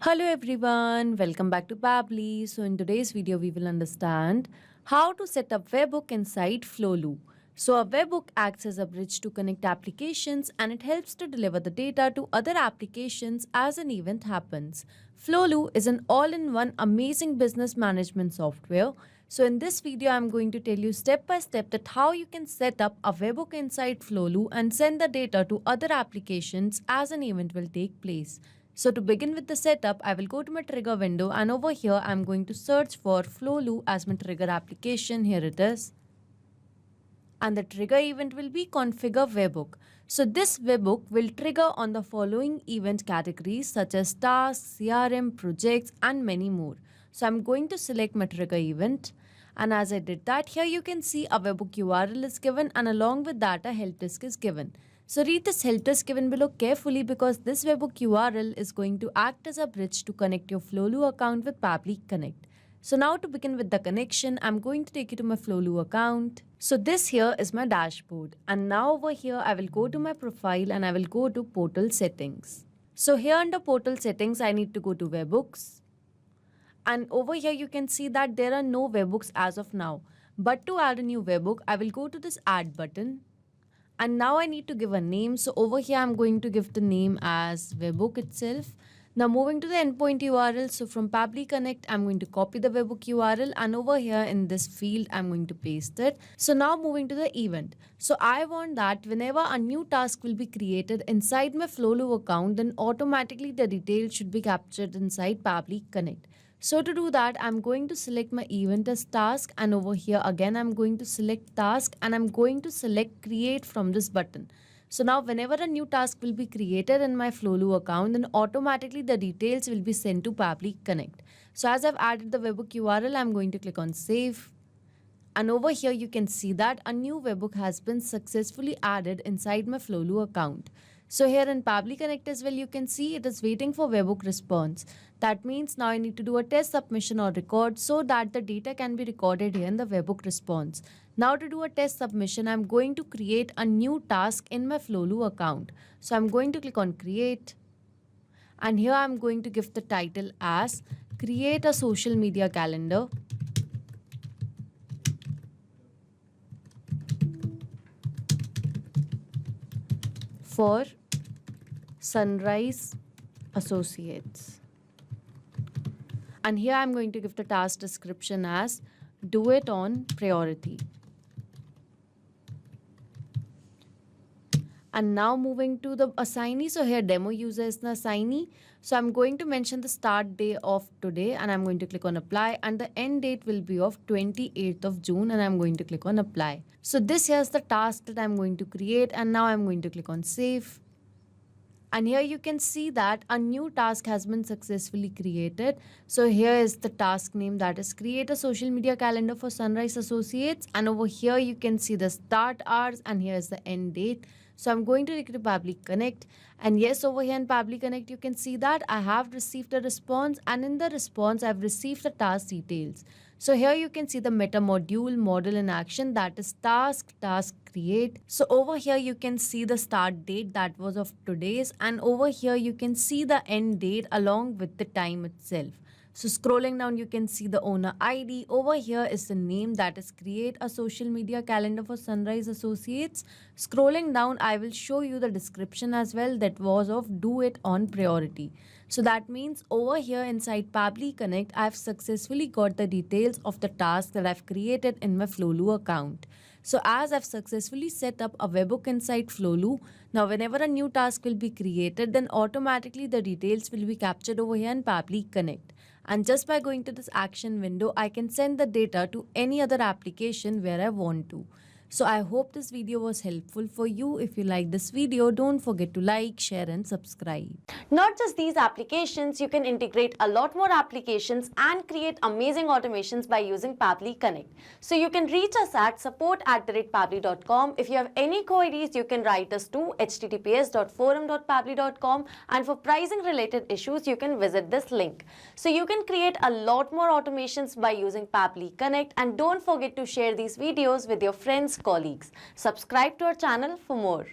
Hello everyone, welcome back to Pabbly. So in today's video, we will understand how to set up Webhook inside Flowlu. So a Webhook acts as a bridge to connect applications and it helps to deliver the data to other applications as an event happens. Flowlu is an all-in-one amazing business management software. So in this video, I'm going to tell you step by step that how you can set up a Webhook inside Flowlu and send the data to other applications as an event will take place. So to begin with the setup, I will go to my trigger window and over here I'm going to search for Flowlu as my trigger application. Here it is. And the trigger event will be configure webhook. So this webhook will trigger on the following event categories such as tasks, CRM, projects and many more. So I'm going to select my trigger event. And as I did that, here you can see a webhook URL is given and along with that a help desk is given. So read this help desk given below carefully because this webhook URL is going to act as a bridge to connect your Flowlu account with Pabbly Connect. So now to begin with the connection, I'm going to take you to my Flowlu account. So this here is my dashboard. And now over here, I will go to my profile and I will go to portal settings. So here under portal settings, I need to go to webhooks. And over here, you can see that there are no webhooks as of now. But to add a new webhook, I will go to this add button. And now I need to give a name. So over here, I'm going to give the name as webhook itself. Now moving to the endpoint URL. So from Pabbly Connect, I'm going to copy the webhook URL and over here in this field, I'm going to paste it. So now moving to the event. So I want that whenever a new task will be created inside my Flowlu account, then automatically the details should be captured inside Pabbly Connect. So to do that, I'm going to select my event as task and over here again, I'm going to select task and I'm going to select create from this button. So now whenever a new task will be created in my Flowlu account, then automatically the details will be sent to Pabbly Connect. So as I've added the webhook URL, I'm going to click on save. And over here, you can see that a new webhook has been successfully added inside my Flowlu account. So here in Pabbly Connect as well, you can see it is waiting for webhook response. That means now I need to do a test submission or record so that the data can be recorded here in the webhook response. Now to do a test submission, I'm going to create a new task in my Flowlu account. So I'm going to click on create. And here I'm going to give the title as create a social media calendar. For Sunrise Associates. And here I'm going to give the task description as do it on priority. And now moving to the assignee. So here demo user is the assignee. So I'm going to mention the start day of today and I'm going to click on apply and the end date will be of 28th of June and I'm going to click on apply. So this here is the task that I'm going to create and now I'm going to click on save. And here you can see that a new task has been successfully created. So here is the task name, that is create a social media calendar for Sunrise Associates. And over here you can see the start hours and here is the end date. So I'm going to take it to Pabbly Connect. And yes, over here in Pabbly Connect, you can see that I have received a response and in the response, I've received the task details. So here you can see the meta module model in action, that is task create. So over here you can see the start date that was of today's and over here you can see the end date along with the time itself. So scrolling down, you can see the owner ID. Over here is the name, that is create a social media calendar for Sunrise Associates. Scrolling down, I will show you the description as well, that was of do it on priority. So that means over here inside Pabbly Connect, I've successfully got the details of the task that I've created in my Flowlu account. So as I've successfully set up a webhook inside Flowlu, now whenever a new task will be created, then automatically the details will be captured over here in Pabbly Connect. And just by going to this action window, I can send the data to any other application where I want to. So I hope this video was helpful for you. If you like this video, don't forget to like, share and subscribe. Not just these applications, you can integrate a lot more applications and create amazing automations by using Pabbly Connect. So you can reach us at support@pabbly.com. If you have any queries, you can write us to https://forum.pabbly.com, and for pricing related issues, you can visit this link. So you can create a lot more automations by using Pabbly Connect, and don't forget to share these videos with your friends, colleagues. Subscribe to our channel for more.